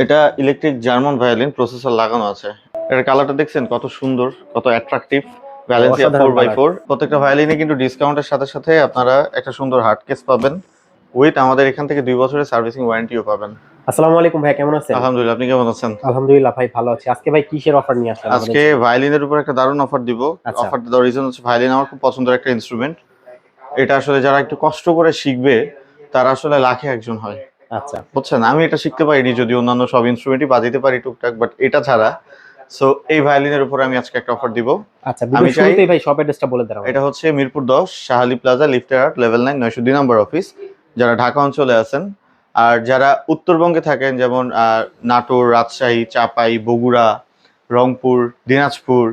এটা electric German violin, processor লাগানো আছে। এটার কালারটা দেখছেন কত সুন্দর, কত অ্যাট্রাকটিভ। ভ্যালেন্সিয়া অসাধারণ কালার। 4x4। প্রত্যেকটা ভায়োলিনে কিন্তু ডিসকাউন্টের সাথে সাথে আপনারা একটা সুন্দর হার্ড কেস পাবেন, উইথ আমাদের এখান থেকে 2 বছরের সার্ভিসিং ওয়ারেন্টিও পাবেন। আসসালামু আলাইকুম ভাই, কেমন আছেন? আলহামদুলিল্লাহ, আপনি কেমন আছেন? আলহামদুলিল্লাহ ভাই, ভালো আছি। আজকে ভাই কিসের অফার নিয়ে আসলেন আমাদের আজকে জন্য? ভায়োলিনের উপর একটা দারুণ অফার দিব। আচ্ছা। অফার দেওয়ার রিজন হচ্ছে ভায়োলিন আমার খুব পছন্দের একটা ইনস্ট্রুমেন্ট। এটা আসলে যারা একটু কষ্ট করে শিখবে তারা আসলে লাখে একজন হয়, আচ্ছা বুঝছেন? আমি এটা শিখতে পারিনি, যদি অন্যান্য সব ইনস্ট্রুমেন্টই বাজাতে পারি টুকটাক, বাট এটা ছাড়া। সো এই ভায়োলিনের উপর আমি আজকে একটা অফার দিব। আচ্ছা, আমি ভিডিও চাই, শুরুতেই ভাই শপ অ্যাড্রেসটা বলে দেন এটা আমাদের। হচ্ছে মিরপুর 10 শাহালি প্লাজা, লিফটের আট, লেভেল 9, 902 নম্বর অফিস। যারা ঢাকা অঞ্চলে আছেন, আর যারা উত্তরবঙ্গে থাকেন, যেমন নাটোর, রাজশাহী, চাপাই, বগুড়া, রংপুর, দিনাজপুর,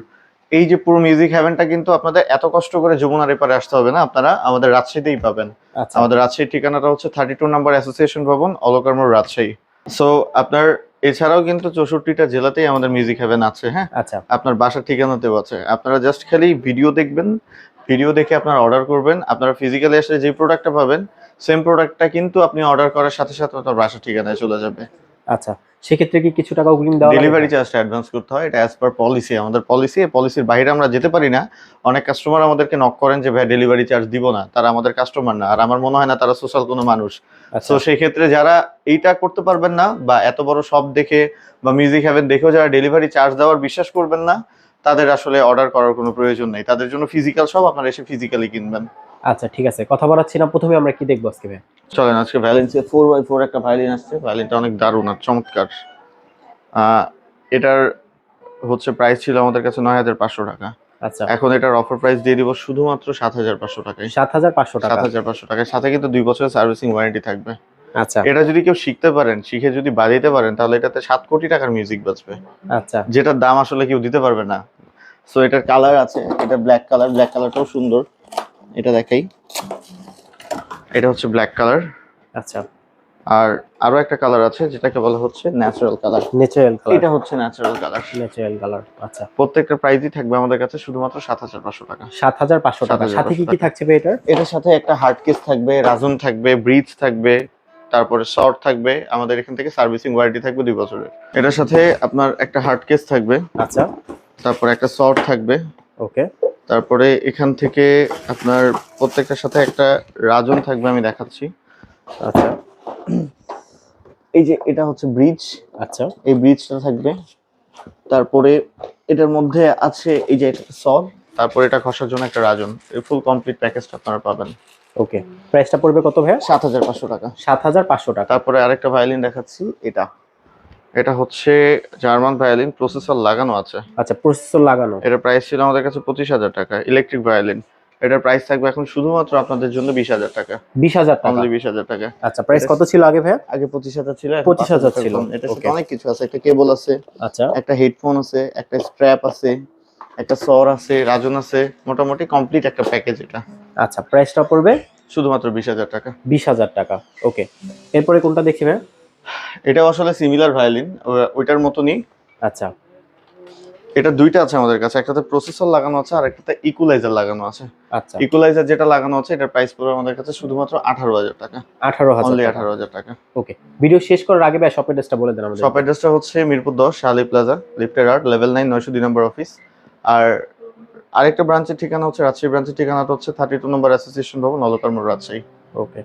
এই যে পুরো মিউজিক হ্যাভেনটা কিন্তু আপনাদের এত কষ্ট করে যমুনার এপারে আসতে হবে না, আপনারা আমাদের রাজশাহীতেই পাবেন। আচ্ছা আমাদের রাজশাহীর ঠিকানাটা হচ্ছে 32 নম্বর অ্যাসোসিয়েশন ভবন, অলকার মোড়, রাজশাহী। সো আপনার এছাড়াও কিন্তু 64টা জেলাতেই আমাদের মিউজিক হ্যাভেন আছে। হ্যাঁ, আচ্ছা আপনার বাসার ঠিকানাতেও আছে। আপনারা জাস্ট খালি ভিডিও দেখবেন, ভিডিও দেখে আপনারা অর্ডার করবেন। আপনারা ফিজিক্যালি আসলে যে প্রোডাক্টটা পাবেন, সেম প্রোডাক্টটা কিন্তু আপনি অর্ডার করার সাথে সাথে আপনার বাসার ঠিকানায় চলে যাবে। আচ্ছা, সেক্ষেত্রে কি কিছু টাকা অগ্রিম দেওয়া লাগে ডেলিভারি ভাই? চার্জটা অ্যাডভান্স করতে হয়, এটা অ্যাজ পার পলিসি। আমাদের পলিসি, এই পলিসির বাইরে আমরা যেতে পারি না। অনেক কাস্টমার আমাদেরকে নক করেন যে ভাই ডেলিভারি চার্জ দিব না, তারা আমাদের কাস্টমার না, আর আমার মনে হয় না তারা সোশ্যাল কোনো মানুষ। সো আচ্ছা সেই ক্ষেত্রে যারা এইটা করতে পারবেন না, বা এত বড় শপ দেখে বা মিউজিক হ্যাভেন দেখেও যারা ডেলিভারি চার্জ দেওয়ার বিশ্বাস করবেন না, তাদের আসলে অর্ডার করার কোনো প্রয়োজন নেই। তাদের জন্য ফিজিক্যাল শপ, আপনারা এসে ফিজিক্যালি কিনবেন। আচ্ছা, ঠিক আছে, কথা বাড়াচ্ছি না, প্রথমে আমরা কি দেখবো আজকে ভাই? চলেন, আজকে ভ্যালেন্সিয়া 4x4 একটা ভায়োলিন আসছে। ভায়োলিনটা অনেক দারুণ আর চমৎকার। আহ, এটার হচ্ছে প্রাইস ছিল আমাদের কাছে 9,500 টাকা। আচ্ছা, এখন এটার অফার প্রাইস দিয়ে দিব শুধুমাত্র 7,500 টাকায়। 7,500 টাকা। 7,500 টাকার সাথে কিন্তু 2 বছরের সার্ভিসিং ওয়ারেন্টি থাকবে। আচ্ছা এটা যদি কেউ শিখতে পারেন, শিখে যদি বাজাইতে পারেন, তাহলে এটাতে 7 কোটি টাকার মিউজিক বাজবে, আচ্ছা যেটার দাম আসলে কেউ দিতে পারবে না। সো এটার কালার আছে, এটা ব্ল্যাক কালার, ব্ল্যাক কালারটাও সুন্দর। এটা দেখাই, এটা হচ্ছে ব্ল্যাক কালার। আচ্ছা, আর আরো একটা কালার আছে যেটাকে বলা হচ্ছে ন্যাচারাল কালার। Natural colour. এটা হচ্ছে ন্যাচারাল কালার। ন্যাচারাল কালার, আচ্ছা। প্রত্যেকটা প্রাইসই থাকবে আমাদের কাছে শুধুমাত্র 7,500 টাকা। 7,500 টাকা। সাথে কি কি থাকছে ভাই এটার? এটার সাথে একটা হার্ড কেস থাকবে, রাজন থাকবে, ব্রিজ থাকবে, তারপরে শর্ট থাকবে। আমাদের এখান থেকে সার্ভিসিং ওয়ারেন্টি থাকবে 2 বছরের। এটার সাথে আপনার একটা হার্ড কেস থাকবে, আচ্ছা, তারপরে একটা শর্ট থাকবে, ওকে। তারপরে এখান থেকে আপনার প্রত্যেকটার সাথে একটা রাজন থাকবে, আমি দেখাচ্ছি। আচ্ছা এই যে এটা হচ্ছে ব্রিজ, আচ্ছা এই ব্রিজটা থাকবে। তারপরে এটার মধ্যে আছে এই যে একটা সর, তারপরে এটা ঘষার জন্য একটা রাজন। এই ফুল কমপ্লিট প্যাকেজটা আপনারা পাবেন। ওকে, প্রাইসটা পড়বে কত ভাইয়া? 7,500 টাকা। 7,500 টাকা। তারপরে আরেকটা ভায়োলিন দেখাচ্ছি, এটা এটা হচ্ছে জার্মান ভায়োলিন, প্রসেসর লাগানো আছে। আচ্ছা, প্রসেসর লাগানো। এটার প্রাইস ছিল আমাদের কাছে 25,000 টাকা, ইলেকট্রিক ভায়োলিন। এটার প্রাইস থাকবে এখন শুধুমাত্র আপনাদের জন্য 20,000 টাকা। 20,000 টাকা। অনলি 20,000 টাকা। আচ্ছা, প্রাইস কত ছিল আগে ভাইয়া? আগে 25,000 ছিল, এখন 25,000 ছিল। এটার সাথে ওকে, অনেক কিছু আছে, একটা কেবল আছে, আচ্ছা একটা হেডফোন আছে, একটা স্ট্র্যাপ আছে, একটা সর আছে, রাজন আছে, মোটামুটি কমপ্লিট একটা প্যাকেজ এটা। আচ্ছা, প্রাইসটা পড়বে শুধুমাত্র 20,000 টাকা। 20,000 টাকা। ওকে, এরপরে কোনটা দেখি ভাইয়া? এটাও আসলে সিমিলার ভায়োলিন, ওইটার মতনই। আচ্ছা এটা দুইটা আছে আমাদের কাছে, একটাতে প্রসেসর লাগানো আছে আর একটাতে ইকুয়ালাইজার লাগানো আছে। আচ্ছা, ইকুয়ালাইজার যেটা লাগানো আছে এটার প্রাইস পড়বে আমাদের কাছে শুধুমাত্র 18,000 টাকা। 18,000 অনলি টাকা। 18,000 টাকা। ওকে, ভিডিও শেষ করার আগে ভাই শপ অ্যাড্রেসটা বলে দেন আমাদের। শপ অ্যাড্রেসটা হচ্ছে মিরপুর 10 শাহালি প্লাজা, লিফটের আট, লেভেল 9, 902 নম্বর অফিস। আর আরেকটা ব্রাঞ্চের ঠিকানা হচ্ছে রাজশাহী ব্রাঞ্চের ঠিকানাটা হচ্ছে 32 নম্বর অ্যাসোসিয়েশন ভবন, অলকার মোড়, রাজশাহী। ওকে।